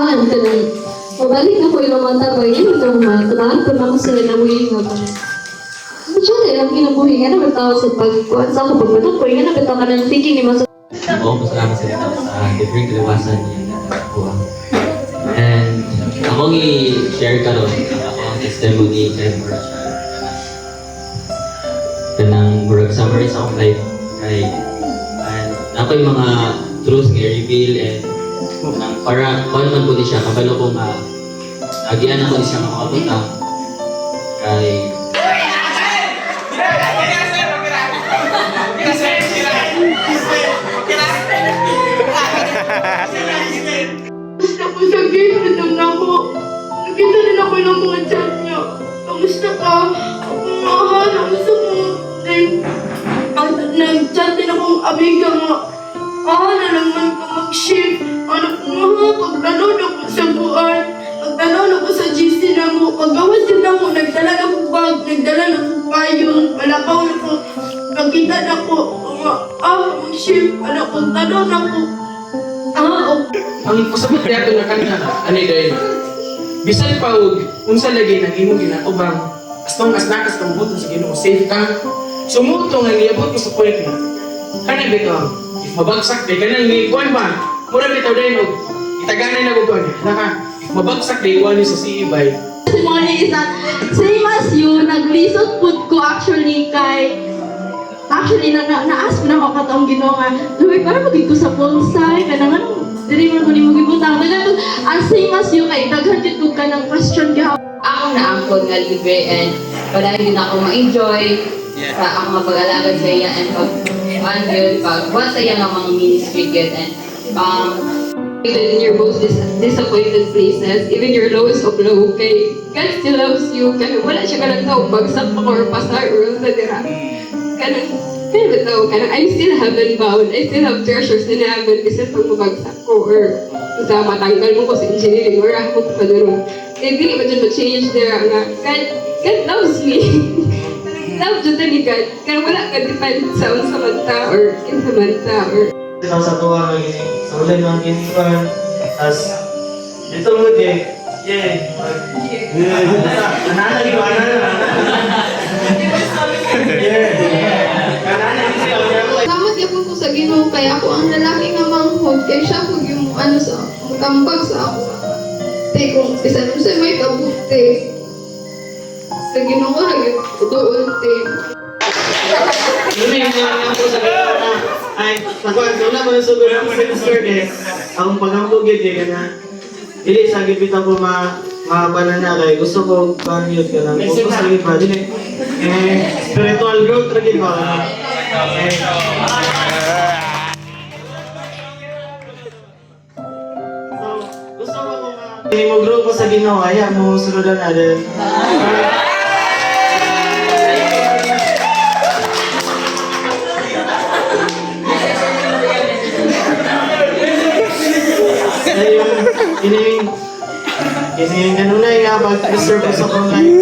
kanang mabalik na ko yung mga tabay yun itong tanahan ko na ko sila na muling nga ba. Siya na yung kinabuhi nga na bitaw sa pagkuhan sa ako pagbatok ko nga na bitaw ka ng thinking ni Maso. Oo, masalamat sa ito sa different kaliwasan niya na nakuha. And akong i-share ka ron, ako ang testimony kay Murag siya. Kanang Murag summary sa akong life kay and ako yung mga truths nga reveal and para kung man po di siya, kabalo ko nga agian ako di siya makakabutang kay Basta po sa game, nandun na ako. Nakita rin ako ng mga chat niya. Kamusta ka? Ako mahal, ang gusto mo. Nag-chat din akong amiga nga. Na naman ka mag-shift. Anak ko mahal, pagdalaw na ko sa buwan. Pagdalaw na ko sa GC na mo. Paggawas din na mo, nagdala na ko bag, nagdala na ko payon. Malabaw na ko. Pagkita na ko. Mag-shift. Anak ko, tanaw na ko. Okay. Ang pasabot niya ito na kanina, ani dahil bisan pa unsa lagi nang imong ginatubang as long as nakas kang buto sa Ginoo safe ka sumuto nga niabot ko sa point na kana bitaw if mabagsak day kanang ni kuan ba mura bitaw dahil og itaganay na ko naka if mabagsak day kuan sa CE bay Testimony is that same as you, naglisod pud ko actually na-ask ko na ako kataong Ginoo nga, Lord, para magig ko sa pulsay, kanang anong, dili mo ko ni mo gibutang. Dagan as same as you, kay daghan jud ko ka ng question gihapon. Ako naangkon nga libre and wala din ako ma-enjoy sa ako nga pag-alagad sa iya and pag-what sa iya nga mga ministry good and Even in your most disappointed places, even your lowest of low, okay, God still loves you. Kaya wala siya kanang tao, bagsak pa ko or pasar or sa dira. Kanang bitaw, I still haven't bound. I still have treasures in heaven kasi pag mabagsak ko or sa matanggal mo ko sa engineering or ako ko padurong. Kaya hindi ba dyan mag-change there nga, God loves me. Love dyan ni God. Kaya wala ka depend sa unsa manta or kinsa manta or Ito sa tuwa ng gini, sa ulan ng gini kan, as dito mo di, kanana di ba salamat yapon ko sa Ginoo kaya ako ang lalaki nga manghod kaya siya ko yung sa magambag sa ako. Kung bisan mo sa may kabuti sa Ginoo ra gyud tuon te. Yun yung nga po sa gano'n na, ay, nakuha ko na mga sugot ng sister eh, akong pagambog yun eh, na, dili sa gipita ko mahabanan na kay gusto ko pang-mute ka lang, focus sa iba, dili, spiritual growth lagi ba, so, gusto ko kung hindi mo grow ko sa Ginoo, ayan mo sunudan na din. Ini ganun na nga pag-serve ko sa online.